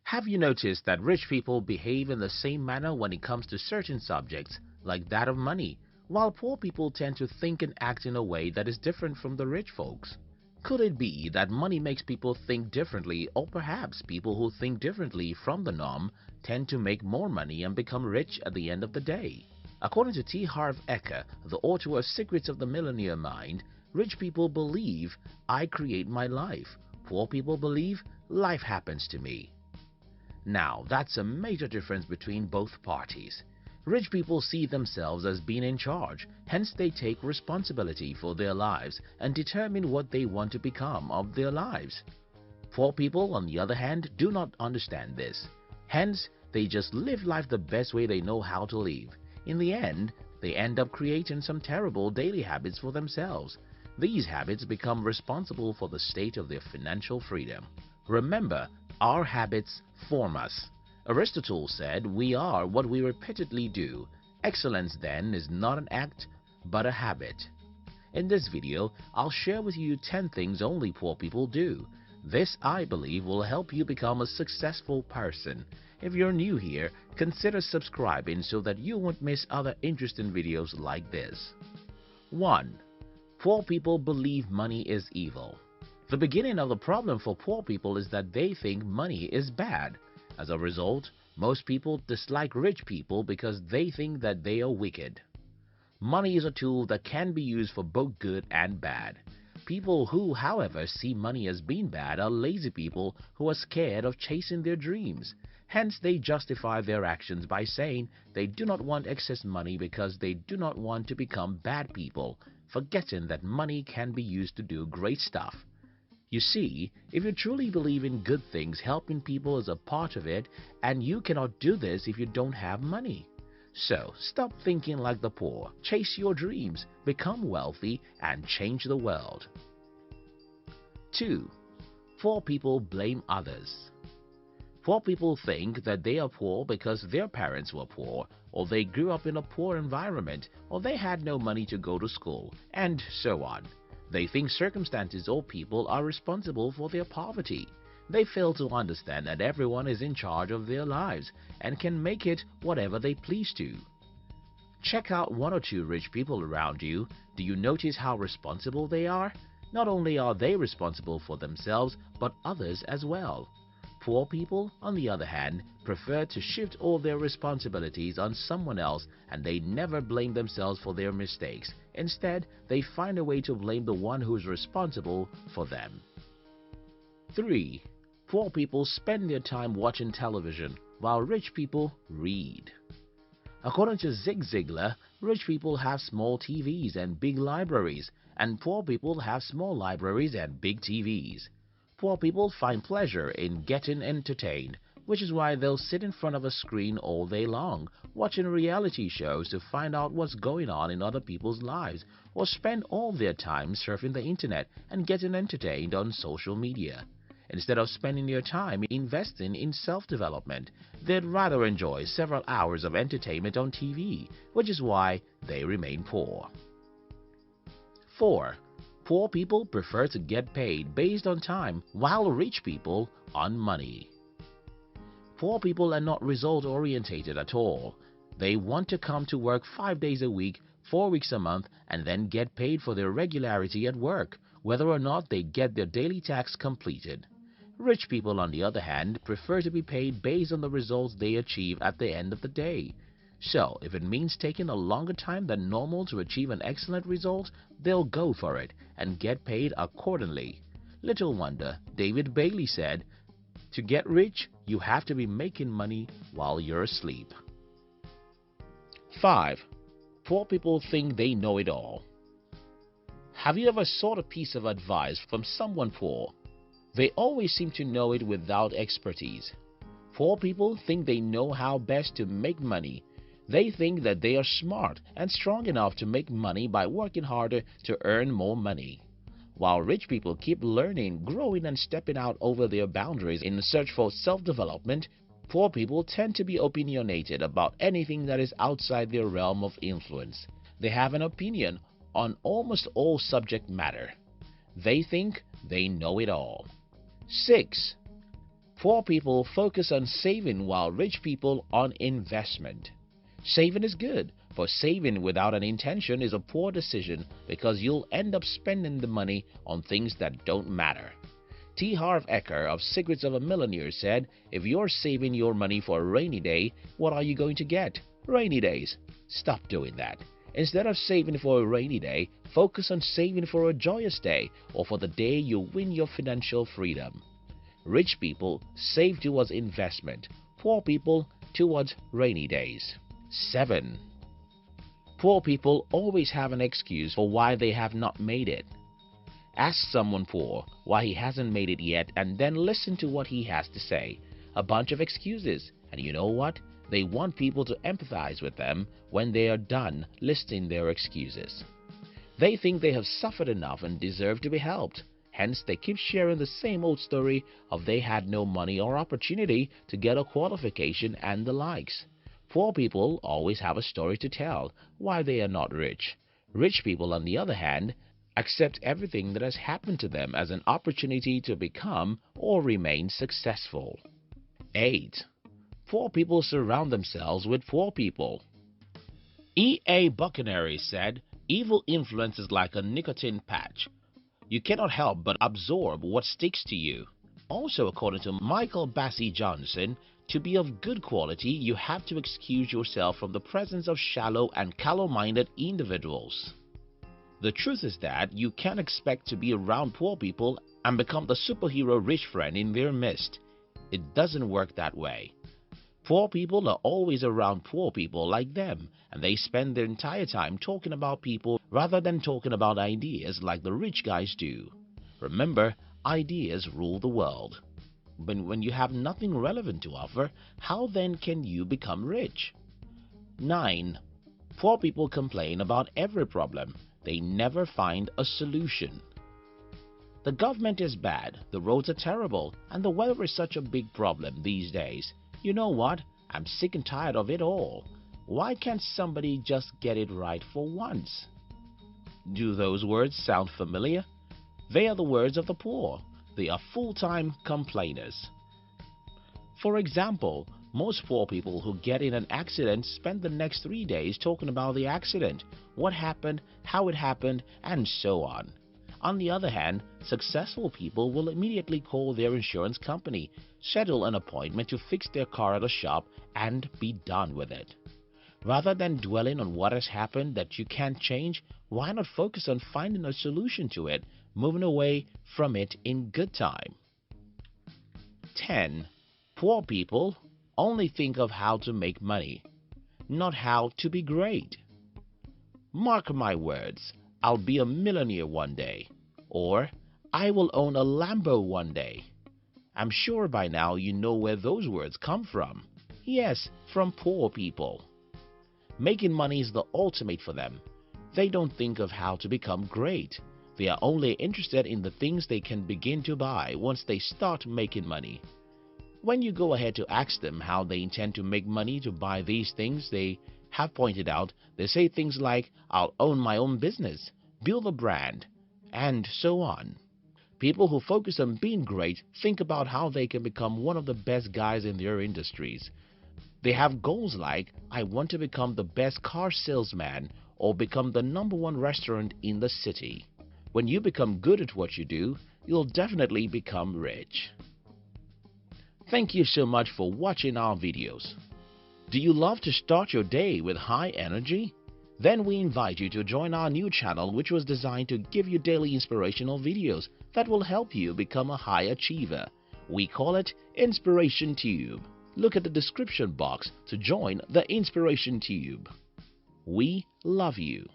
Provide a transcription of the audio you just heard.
Have you noticed that rich people behave in the same manner when it comes to certain subjects, like that of money, while poor people tend to think and act in a way that is different from the rich folks? Could it be that money makes people think differently, or perhaps people who think differently from the norm tend to make more money and become rich at the end of the day? According to T. Harv Eker, the author of Secrets of the Millionaire Mind, rich people believe, I create my life. Poor people believe, life happens to me. Now, that's a major difference between both parties. Rich people see themselves as being in charge, hence they take responsibility for their lives and determine what they want to become of their lives. Poor people, on the other hand, do not understand this. Hence, they just live life the best way they know how to live. In the end, they end up creating some terrible daily habits for themselves. These habits become responsible for the state of their financial freedom. Remember, our habits form us. Aristotle said we are what we repeatedly do. Excellence, then, is not an act, but a habit. In this video, I'll share with you 10 things only poor people do. This, I believe, will help you become a successful person. If you're new here, consider subscribing so that you won't miss other interesting videos like this. 1. Poor people believe money is evil. The beginning of the problem for poor people is that they think money is bad. As a result, most people dislike rich people because they think that they are wicked. Money is a tool that can be used for both good and bad. People who, however, see money as being bad are lazy people who are scared of chasing their dreams. Hence, they justify their actions by saying they do not want excess money because they do not want to become bad people, forgetting that money can be used to do great stuff. You see, if you truly believe in good things, helping people is a part of it, and you cannot do this if you don't have money. So, stop thinking like the poor, chase your dreams, become wealthy, and change the world. 2. Poor people blame others. Poor people think that they are poor because their parents were poor, or they grew up in a poor environment, or they had no money to go to school, and so on. They think circumstances or people are responsible for their poverty. They fail to understand that everyone is in charge of their lives and can make it whatever they please to. Check out one or two rich people around you. Do you notice how responsible they are? Not only are they responsible for themselves, but others as well. Poor people, on the other hand, prefer to shift all their responsibilities on someone else, and they never blame themselves for their mistakes. Instead, they find a way to blame the one who is responsible for them. 3. Poor people spend their time watching television, while rich people read. According to Zig Ziglar, rich people have small TVs and big libraries, and poor people have small libraries and big TVs. Poor people find pleasure in getting entertained, which is why they'll sit in front of a screen all day long, watching reality shows to find out what's going on in other people's lives, or spend all their time surfing the internet and getting entertained on social media. Instead of spending their time investing in self-development, they'd rather enjoy several hours of entertainment on TV, which is why they remain poor. 4. Poor people prefer to get paid based on time, while rich people on money. Poor people are not result-orientated at all. They want to come to work 5 days a week, 4 weeks a month, and then get paid for their regularity at work, whether or not they get their daily tasks completed. Rich people, on the other hand, prefer to be paid based on the results they achieve at the end of the day. So, if it means taking a longer time than normal to achieve an excellent result, they'll go for it and get paid accordingly. Little wonder, David Bailey said, "To get rich, you have to be making money while you're asleep." 5. Poor people think they know it all. Have you ever sought a piece of advice from someone poor? They always seem to know it without expertise. Poor people think they know how best to make money. They think that they are smart and strong enough to make money by working harder to earn more money. While rich people keep learning, growing, and stepping out over their boundaries in search for self-development, poor people tend to be opinionated about anything that is outside their realm of influence. They have an opinion on almost all subject matter. They think they know it all. 6. Poor people focus on saving while rich people on investment. Saving is good, but saving without an intention is a poor decision because you'll end up spending the money on things that don't matter. T. Harv Eker of Secrets of a Millionaire said, if you're saving your money for a rainy day, what are you going to get? Rainy days. Stop doing that. Instead of saving for a rainy day, focus on saving for a joyous day or for the day you win your financial freedom. Rich people save towards investment, poor people towards rainy days. 7. Poor people always have an excuse for why they have not made it. Ask someone poor why he hasn't made it yet and then listen to what he has to say. A bunch of excuses. And you know what? They want people to empathize with them when they are done listing their excuses. They think they have suffered enough and deserve to be helped. Hence, they keep sharing the same old story of they had no money or opportunity to get a qualification and the likes. Poor people always have a story to tell why they are not rich. Rich people, on the other hand, accept everything that has happened to them as an opportunity to become or remain successful. 8. Poor people surround themselves with poor people. E. A. Buchanary said, evil influence is like a nicotine patch. You cannot help but absorb what sticks to you. Also, according to Michael Bassey Johnson, to be of good quality, you have to excuse yourself from the presence of shallow and callow-minded individuals. The truth is that you can't expect to be around poor people and become the superhero rich friend in their midst. It doesn't work that way. Poor people are always around poor people like them, and they spend their entire time talking about people rather than talking about ideas like the rich guys do. Remember, ideas rule the world. But when you have nothing relevant to offer, how then can you become rich? 9. Poor people complain about every problem. They never find a solution. The government is bad, the roads are terrible, and the weather is such a big problem these days. You know what? I'm sick and tired of it all. Why can't somebody just get it right for once? Do those words sound familiar? They are the words of the poor. They are full-time complainers. For example, most poor people who get in an accident spend the next 3 days talking about the accident, what happened, how it happened, and so on. On the other hand, successful people will immediately call their insurance company, schedule an appointment to fix their car at a shop, and be done with it. Rather than dwelling on what has happened that you can't change, why not focus on finding a solution to it, moving away from it in good time? 10. Poor people only think of how to make money, not how to be great. Mark my words, I'll be a millionaire one day, or I will own a Lambo one day. I'm sure by now you know where those words come from. Yes, from poor people. Making money is the ultimate for them. They don't think of how to become great. They are only interested in the things they can begin to buy once they start making money. When you go ahead to ask them how they intend to make money to buy these things they have pointed out, they say things like, I'll own my own business, build a brand, and so on. People who focus on being great think about how they can become one of the best guys in their industries. They have goals like, I want to become the best car salesman or become the #1 restaurant in the city. When you become good at what you do, you'll definitely become rich. Thank you so much for watching our videos. Do you love to start your day with high energy? Then we invite you to join our new channel, which was designed to give you daily inspirational videos that will help you become a high achiever. We call it Inspiration Tube. Look at the description box to join the Inspiration Tube. We love you.